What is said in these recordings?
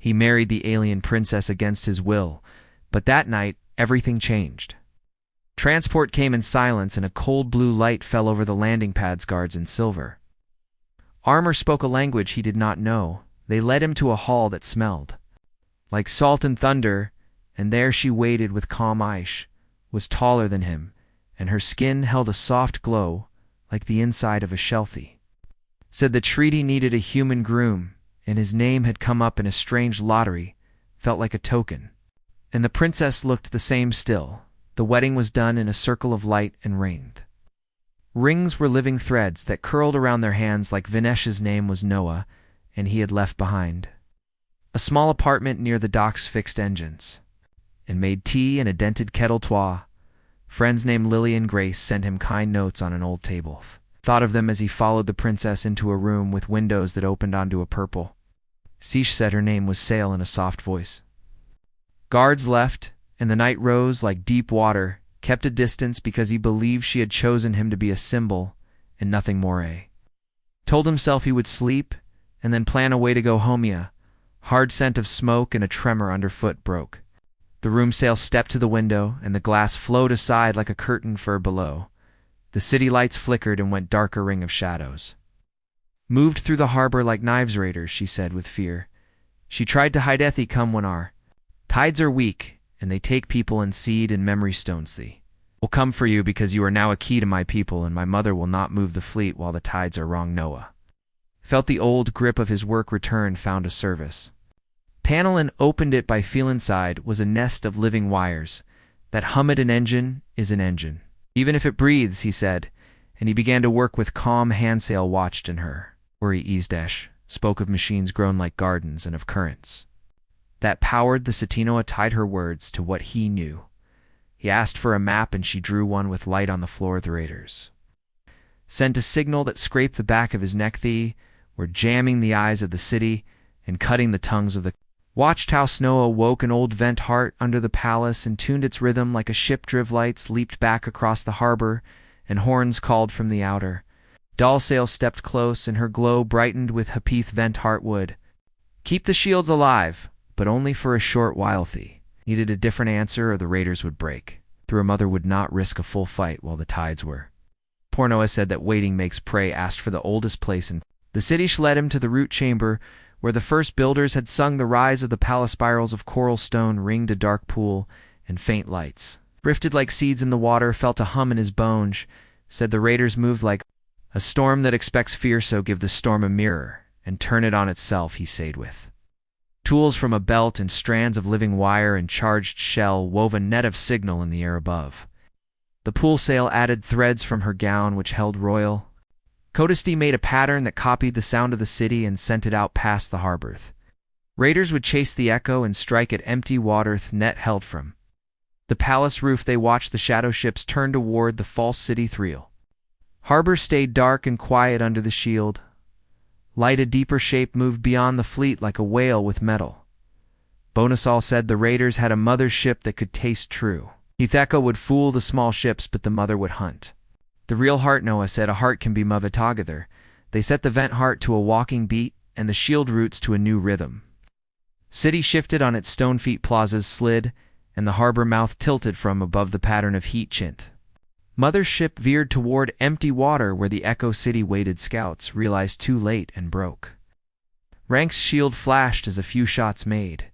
He married the alien princess against his will, but that night everything changed. Transport came in silence, and a cold blue light fell over the landing pad's guards in silver. Armor spoke a language he did not know. They led him to a hall that smelled like salt and thunder, and there she waited with calm eyes, was taller than him, and her skin held a soft glow like the inside of a shelfie. Said the treaty needed a human groom, and his name had come up in a strange lottery, felt like a token. And the princess looked the same still. The wedding was done in a circle of light and rain. Rings were living threads that curled around their hands like Vinesh's name was Noah, and he had left behind a small apartment near the docks fixed engines, and made tea in a dented kettle tois. Friends named Lily and Grace sent him kind notes on an old table. Thought of them as he followed the princess into a room with windows that opened onto a purple. Sish said her name was Sail in a soft voice. Guards left, and the night rose like deep water, kept a distance because he believed she had chosen him to be a symbol and nothing more. Told himself he would sleep, and then plan a way to go home. Hard scent of smoke and a tremor underfoot broke. The room Sail stepped to the window, and the glass flowed aside like a curtain for below. The city lights flickered and went darker ring of shadows. Moved through the harbor like knives raiders, she said with fear. She tried to hide Ethi come when our tides are weak, and they take people and seed and memory stones thee. Will come for you because you are now a key to my people, and my mother will not move the fleet while the tides are wrong. Noah felt the old grip of his work return, found a service. Panelin opened it by feel inside was a nest of living wires. That hummed an engine is an engine, even if it breathes, he said, and he began to work with calm hand. Sail watched in her. Uri Easdash spoke of machines grown like gardens and of currents that powered the Satinoa. Tied her words to what he knew. He asked for a map, and she drew one with light on the floor of the raiders. Sent a signal that scraped the back of his neck. Thee were jamming the eyes of the city and cutting the tongues of the watched how snow awoke an old vent heart under the palace and tuned its rhythm like a ship. Driv lights leaped back across the harbor, and horns called from the outer. Doll Sail stepped close, and her glow brightened with Hapith vent heart would keep the shields alive, but only for a short while. Thee needed a different answer, or the raiders would break through. A mother would not risk a full fight while the tides were. Poor Noah said that waiting makes prey. Asked for the oldest place in the city. Led him to the root chamber, where the first builders had sung the rise of the palace. Spirals of coral stone ringed a dark pool, and faint lights drifted like seeds in the water. Felt a hum in his bones. Said the raiders moved like a storm that expects fear, so give the storm a mirror and turn it on itself. He said with tools from a belt and strands of living wire and charged shell wove a net of signal in the air above. The pool Sail added threads from her gown which held royal Codesty made a pattern that copied the sound of the city and sent it out past the harbor. Raiders would chase the echo and strike at empty water net held from the palace roof. They watched the shadow ships turn toward the false city. Thriel harbor stayed dark and quiet under the shield. Light, a deeper shape, moved beyond the fleet like a whale with metal. Bonusal said the raiders had a mother ship that could taste true. Echo would fool the small ships, but the mother would hunt. The real heart. Noah said a heart can be Mavatogether. They set the vent heart to a walking beat, and the shield roots to a new rhythm. City shifted on its stone feet, plazas slid, and the harbor mouth tilted from above the pattern of heat chint. Mother's ship veered toward empty water where the Echo City waited. Scouts realized too late and broke. Rank's shield flashed as a few shots made.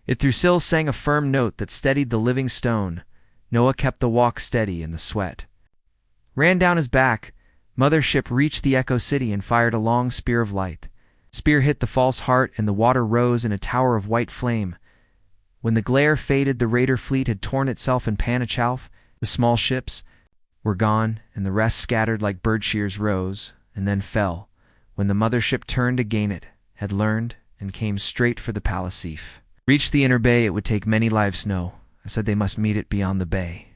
It through sills sang a firm note that steadied the living stone. Noah kept the walk steady, and the sweat ran down his back. Mother ship reached the Echo City and fired a long spear of light. Spear hit the false heart, and the water rose in a tower of white flame. When the glare faded, the raider fleet had torn itself in Panachalf. The small ships were gone, and the rest scattered like bird shears rose and then fell. When the mothership turned to gain it, had learned, and came straight for the palace. Reached the inner bay, it would take many lives. Snow. I said they must meet it beyond the bay.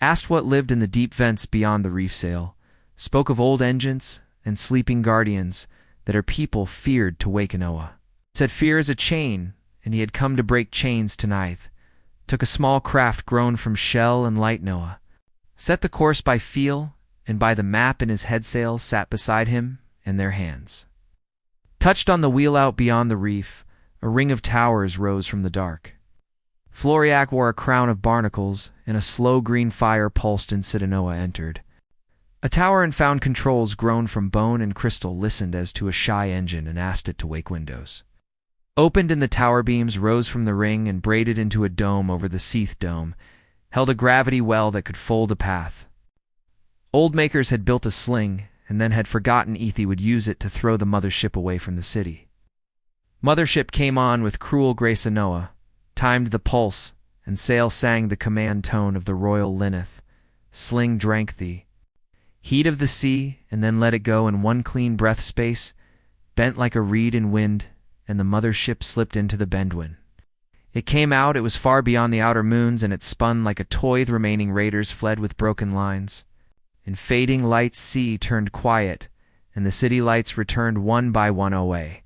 Asked what lived in the deep vents beyond the reef. Sail spoke of old engines and sleeping guardians that her people feared to wake. Noah said fear is a chain, and he had come to break chains tonight. Took a small craft grown from shell and light. Noah set the course by feel, and by the map in his head. Sail sat beside him, and their hands touched on the wheel out beyond the reef. a ring of towers rose from the dark. Floriac wore a crown of barnacles, and a slow green fire pulsed inside Noah entered. A tower and found controls grown from bone and crystal listened as to a shy engine and asked it to wake windows. Opened in the tower beams rose from the ring and braided into a dome over the seethed dome, held a gravity well that could fold a path. Old makers had built a sling, and then had forgotten Ethi would use it to throw the mothership away from the city. Mothership came on with cruel grace Noah, timed the pulse, and sail sang the command tone of the royal Linneth. Sling drank thee. Heat of the sea, and then let it go in one clean breath space, bent like a reed in wind, and the mothership slipped into the Bendwin. It came out, it was far beyond the outer moons, and it spun like a toy. The remaining raiders fled with broken lines. In fading lights sea turned quiet, and the city lights returned one by one away.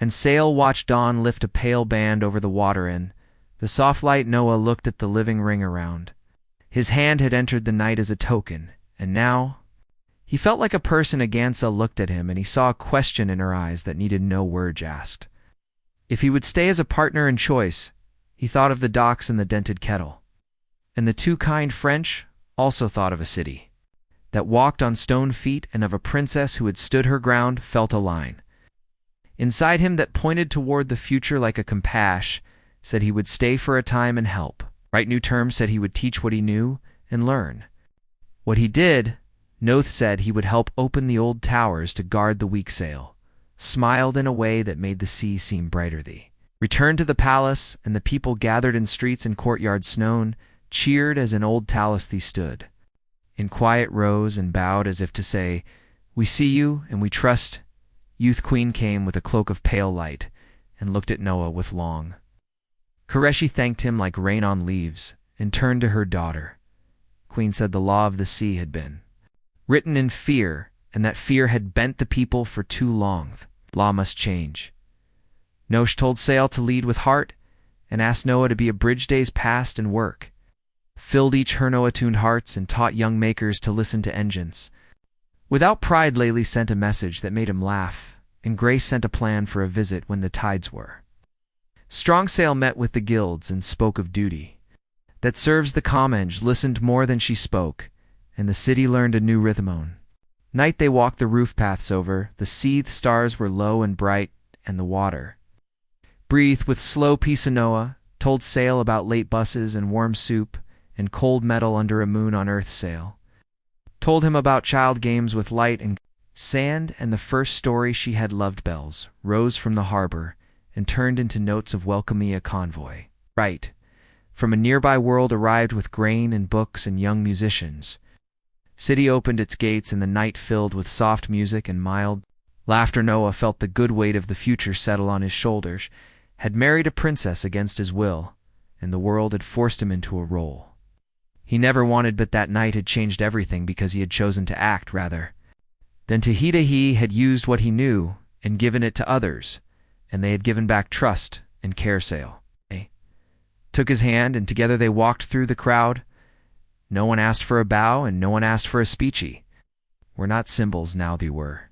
And sail watched dawn lift a pale band over the water in. The soft light Noah looked at the living ring around. His hand had entered the night as a token, and now he felt like a person. Agansa looked at him, and he saw a question in her eyes that needed no words asked. If he would stay as a partner in choice, he thought of the docks and the dented kettle. And the two kind French also thought of a city that walked on stone feet, and of a princess who had stood her ground, felt a line inside him that pointed toward the future like a compass, said he would stay for a time and help. Right new terms said he would teach what he knew and learn. What he did, Noth said he would help open the old towers to guard the weak sail, smiled in a way that made the sea seem brighter. Thee returned to the palace, and the people gathered in streets and courtyards known, cheered as in old Talus thee stood. In quiet rose and bowed as if to say, we see you and we trust. Youth Queen came with a cloak of pale light, and looked at Noah with long. Koreshi thanked him like rain on leaves, and turned to her daughter. Queen said the law of the sea had been written in fear, and that fear had bent the people for too long. Law must change. Nosh told Sail to lead with heart, and asked Noah to be a bridge days past and work. Filled each her Noah-tuned hearts, and taught young makers to listen to engines. Without pride, Layli sent a message that made him laugh, and Grace sent a plan for a visit when the tides were. Strong Sail met with the guilds and spoke of duty. That serves the Comenge listened more than she spoke, and the city learned a new rhythmone. Night they walked the roof paths over, the seethed stars were low and bright, and the water breathed with slow peace. Noah told Sail about late buses and warm soup, and cold metal under a moon on Earth. Sail told him about child games with light and sand, and the first story she had loved. Bells rose from the harbor and turned into notes of welcoming a convoy. Right from a nearby world arrived with grain and books and young musicians. City opened its gates, and the night filled with soft music and mild laughter. Noah felt the good weight of the future settle on his shoulders, had married a princess against his will, and the world had forced him into a role he never wanted, but that night had changed everything because he had chosen to act rather than to heed. He had used what he knew and given it to others, and they had given back trust and care. Sail took his hand, and together they walked through the crowd. No one asked for a bow, and no one asked for a speechy. Were not symbols, now they were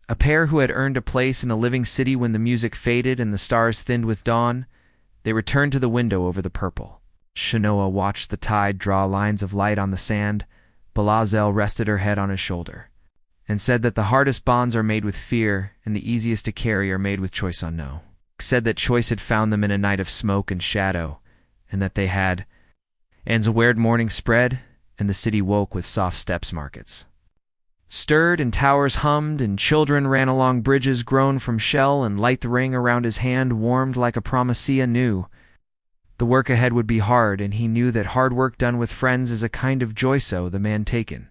a pair who had earned a place in a living city. When the music faded and the stars thinned with dawn, they returned to the window over the purple. Shanoa watched the tide draw lines of light on the sand. Balazel rested her head on his shoulder, and said that the hardest bonds are made with fear, and the easiest to carry are made with choice. No. Said that choice had found them in a night of smoke and shadow, and that they had Anzawared morning spread, and the city woke with soft steps. Markets stirred, and towers hummed, and children ran along bridges grown from shell, and light the ring around his hand warmed like a promisea knew. The work ahead would be hard, and he knew that hard work done with friends is a kind of joy. So the man taken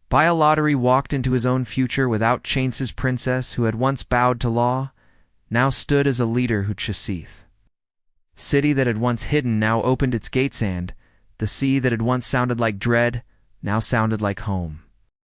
by a lottery walked into his own future without Chance's princess, who had once bowed to law, now stood as a leader who chaseth. City that had once hidden now opened its gates, and the sea that had once sounded like dread now sounded like home.